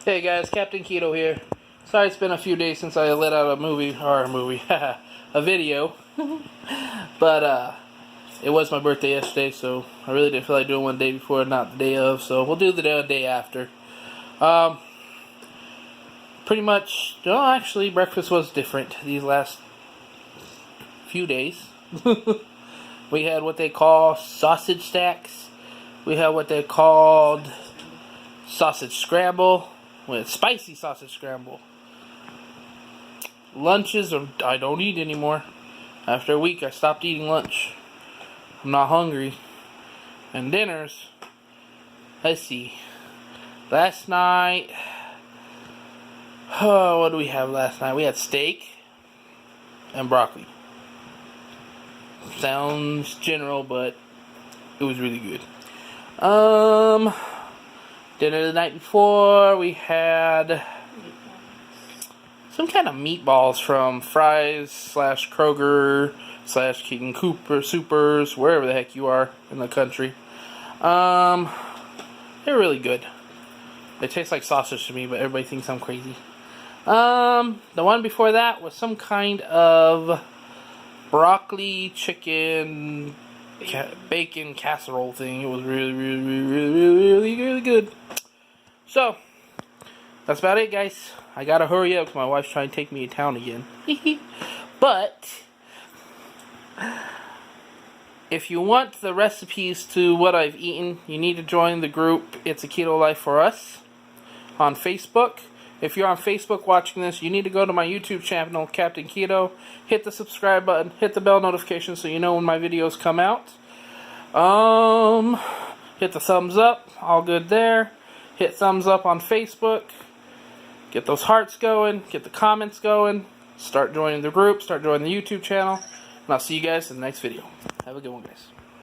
Hey guys, Captain Keto here. Sorry it's been a few days since I let out a video. But it was my birthday yesterday, so I really didn't feel like doing one day before, not the day of, so we'll do the day after. Pretty much, no, actually, breakfast was different these last few days. We had what they call sausage stacks. We had what they called sausage scramble. With spicy sausage scramble. Lunches, I don't eat anymore. After a week, I stopped eating lunch. I'm not hungry. And dinners, let's see. Last night, what do we have last night? We had steak and broccoli. Sounds general, but it was really good. Dinner the night before, we had some kind of meatballs from Fry's / Kroger / King Cooper Supers, wherever the heck you are in the country. They're really good. They taste like sausage to me, but everybody thinks I'm crazy. The one before that was some kind of broccoli, chicken, bacon casserole thing. It was really good. So, that's about it, guys. I gotta hurry up because my wife's trying to take me to town again. But, if you want the recipes to what I've eaten, you need to join the group It's a Keto Life for Us on Facebook. If you're on Facebook watching this, you need to go to my YouTube channel, Captain Keto. Hit the subscribe button, hit the bell notification so you know when my videos come out. Hit the thumbs up, all good there. Hit thumbs up on Facebook. Get those hearts going, get the comments going. Start joining the group, start joining the YouTube channel. And I'll see you guys in the next video. Have a good one, guys.